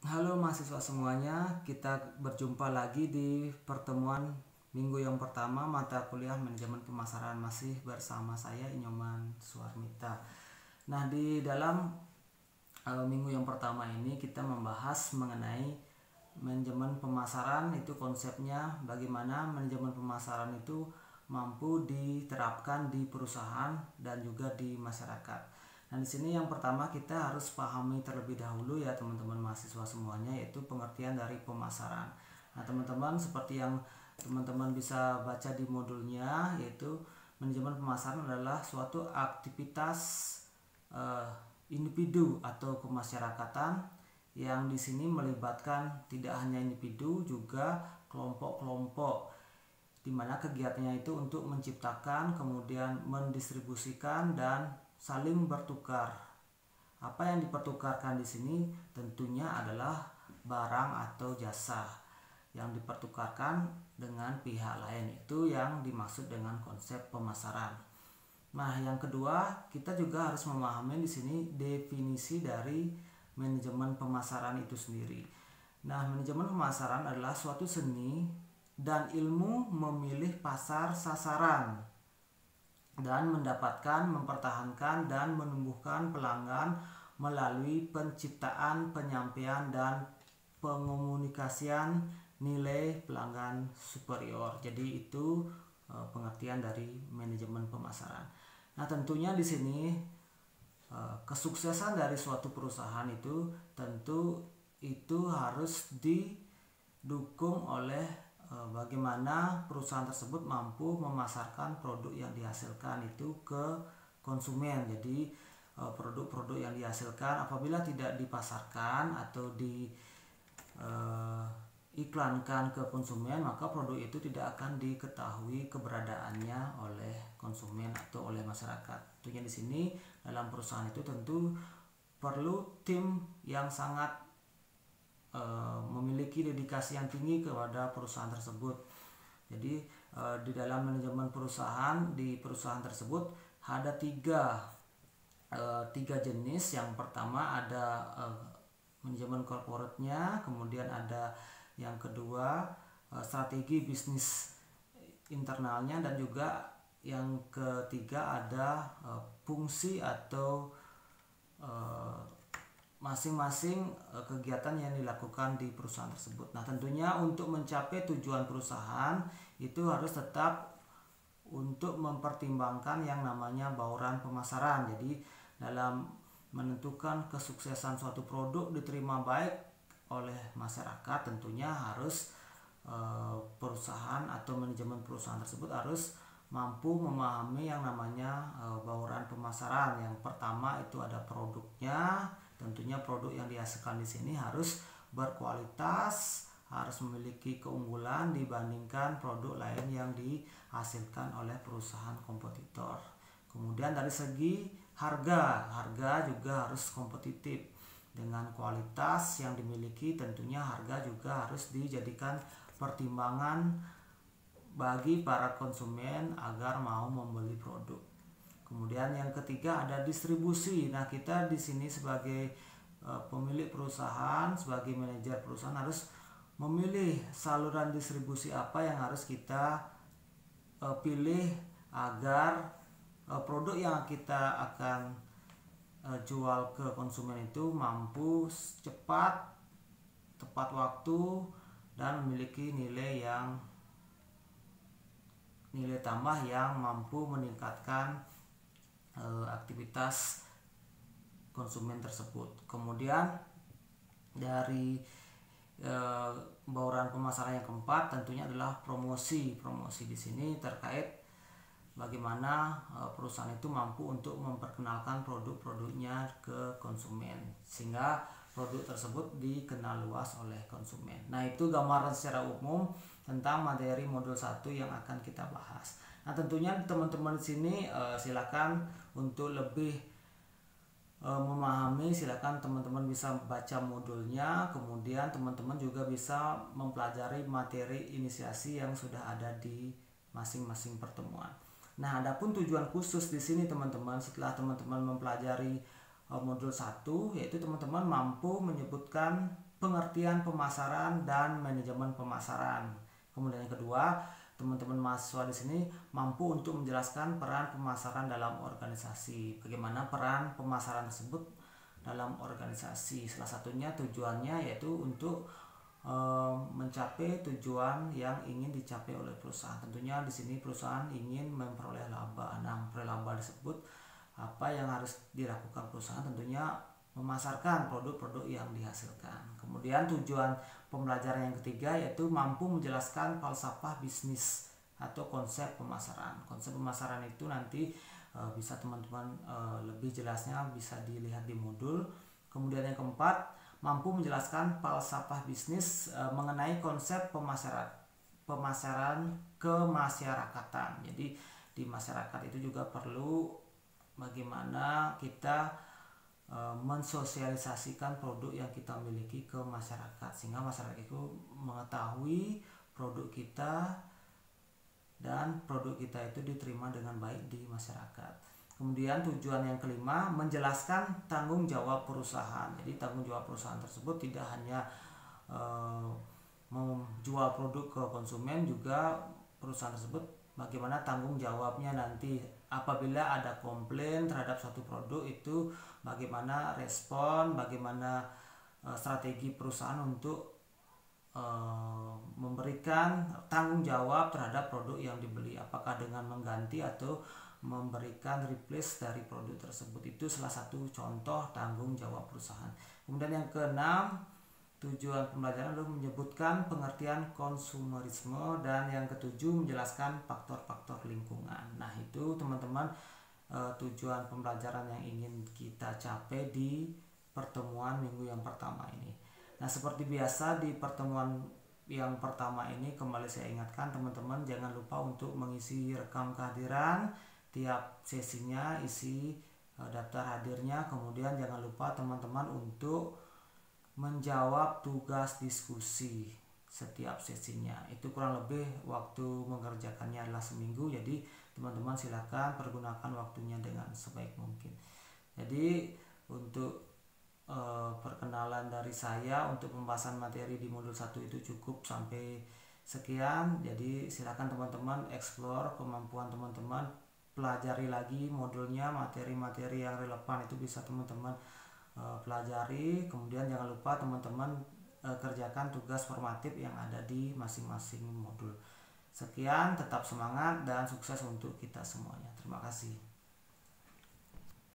Halo mahasiswa semuanya, kita berjumpa lagi di pertemuan minggu yang pertama mata kuliah manajemen pemasaran, masih bersama saya Inyoman Suarmita. Nah, di dalam minggu yang pertama ini kita membahas mengenai manajemen pemasaran, itu konsepnya bagaimana manajemen pemasaran itu mampu diterapkan di perusahaan dan juga di masyarakat. Nah, di sini yang pertama kita harus pahami terlebih dahulu ya teman-teman mahasiswa semuanya, yaitu pengertian dari pemasaran. Nah, teman-teman, seperti yang teman-teman bisa baca di modulnya, yaitu manajemen pemasaran adalah suatu aktivitas individu atau kemasyarakatan yang di sini melibatkan tidak hanya individu, juga kelompok-kelompok, di mana kegiatannya itu untuk menciptakan, kemudian mendistribusikan dan saling bertukar. Apa yang dipertukarkan di sini tentunya adalah barang atau jasa yang dipertukarkan dengan pihak lain, itu yang dimaksud dengan konsep pemasaran. Nah, yang kedua, kita juga harus memahami di sini definisi dari manajemen pemasaran itu sendiri. Nah, manajemen pemasaran adalah suatu seni dan ilmu memilih pasar sasaran dan mendapatkan, mempertahankan, dan menumbuhkan pelanggan melalui penciptaan, penyampaian, dan pengomunikasian nilai pelanggan superior. Jadi itu pengertian dari manajemen pemasaran. Nah, tentunya di sini kesuksesan dari suatu perusahaan itu tentu itu harus didukung oleh bagaimana perusahaan tersebut mampu memasarkan produk yang dihasilkan itu ke konsumen. Jadi produk-produk yang dihasilkan apabila tidak dipasarkan atau iklankan ke konsumen, maka produk itu tidak akan diketahui keberadaannya oleh konsumen atau oleh masyarakat. Tentunya di sini dalam perusahaan itu tentu perlu tim yang sangat memiliki dedikasi yang tinggi kepada perusahaan tersebut. Jadi di dalam manajemen perusahaan, di perusahaan tersebut ada tiga jenis. Yang pertama ada manajemen corporate-nya, kemudian ada yang kedua strategi bisnis internalnya, dan juga yang ketiga ada fungsi atau masing-masing kegiatan yang dilakukan di perusahaan tersebut. Nah, tentunya untuk mencapai tujuan perusahaan itu harus tetap untuk mempertimbangkan yang namanya bauran pemasaran. Jadi dalam menentukan kesuksesan suatu produk diterima baik oleh masyarakat, tentunya harus perusahaan atau manajemen perusahaan tersebut harus mampu memahami yang namanya bauran pemasaran. Yang pertama itu ada produknya. Tentunya produk yang dihasilkan di sini harus berkualitas, harus memiliki keunggulan dibandingkan produk lain yang dihasilkan oleh perusahaan kompetitor. Kemudian dari segi harga juga harus kompetitif. Dengan kualitas yang dimiliki, tentunya harga juga harus dijadikan pertimbangan bagi para konsumen agar mau membeli produk. Kemudian yang ketiga ada distribusi. Nah, kita di sini sebagai pemilik perusahaan, sebagai manajer perusahaan harus memilih saluran distribusi apa yang harus kita pilih agar produk yang kita akan jual ke konsumen itu mampu cepat, tepat waktu, dan memiliki nilai tambah yang mampu meningkatkan aktivitas konsumen tersebut. Kemudian dari bauran pemasaran yang keempat tentunya adalah promosi. Promosi di sini terkait bagaimana perusahaan itu mampu untuk memperkenalkan produk-produknya ke konsumen sehingga produk tersebut dikenal luas oleh konsumen. Nah, itu gambaran secara umum tentang materi modul 1 yang akan kita bahas. Nah, tentunya teman-teman di sini silakan untuk lebih memahami, silakan teman-teman bisa baca modulnya, kemudian teman-teman juga bisa mempelajari materi inisiasi yang sudah ada di masing-masing pertemuan. Nah, adapun tujuan khusus di sini teman-teman, setelah teman-teman mempelajari modul 1, yaitu teman-teman mampu menyebutkan pengertian pemasaran dan manajemen pemasaran. Kemudian yang kedua, teman-teman mahasiswa di sini mampu untuk menjelaskan peran pemasaran dalam organisasi. Bagaimana peran pemasaran tersebut dalam organisasi? Salah satunya tujuannya yaitu untuk mencapai tujuan yang ingin dicapai oleh perusahaan. Tentunya di sini perusahaan ingin memperoleh laba. Nah, memperoleh laba tersebut apa yang harus dilakukan perusahaan? Tentunya memasarkan produk-produk yang dihasilkan. Kemudian tujuan pembelajaran yang ketiga yaitu mampu menjelaskan falsafah bisnis atau konsep pemasaran. Konsep pemasaran itu nanti bisa teman-teman lebih jelasnya bisa dilihat di modul. Kemudian yang keempat, mampu menjelaskan falsafah bisnis mengenai konsep pemasaran kemasyarakatan. Jadi di masyarakat itu juga perlu bagaimana kita mensosialisasikan produk yang kita miliki ke masyarakat, sehingga masyarakat itu mengetahui produk kita dan produk kita itu diterima dengan baik di masyarakat. Kemudian tujuan yang kelima, menjelaskan tanggung jawab perusahaan. Jadi tanggung jawab perusahaan tersebut tidak hanya menjual produk ke konsumen, juga perusahaan tersebut bagaimana tanggung jawabnya nanti apabila ada komplain terhadap suatu produk, itu bagaimana respon, bagaimana strategi perusahaan untuk memberikan tanggung jawab terhadap produk yang dibeli, apakah dengan mengganti atau memberikan replace dari produk tersebut. Itu salah satu contoh tanggung jawab perusahaan. Kemudian yang keenam, tujuan pembelajaran adalah menyebutkan pengertian konsumerisme, dan yang ketujuh menjelaskan faktor-faktor lingkungan. Nah, itu teman-teman tujuan pembelajaran yang ingin kita capai di pertemuan minggu yang pertama ini. Nah, seperti biasa di pertemuan yang pertama ini kembali saya ingatkan teman-teman jangan lupa untuk mengisi rekam kehadiran tiap sesinya, isi daftar hadirnya. Kemudian jangan lupa teman-teman untuk menjawab tugas diskusi setiap sesinya. Itu kurang lebih waktu mengerjakannya adalah seminggu. Jadi teman-teman silakan pergunakan waktunya dengan sebaik mungkin. Jadi untuk perkenalan dari saya untuk pembahasan materi di modul 1 itu cukup sampai sekian. Jadi silakan teman-teman explore kemampuan teman-teman, pelajari lagi modulnya, materi-materi yang relevan itu bisa teman-teman pelajari. Kemudian jangan lupa teman-teman kerjakan tugas formatif yang ada di masing-masing modul. Sekian, tetap semangat dan sukses untuk kita semuanya. Terima kasih.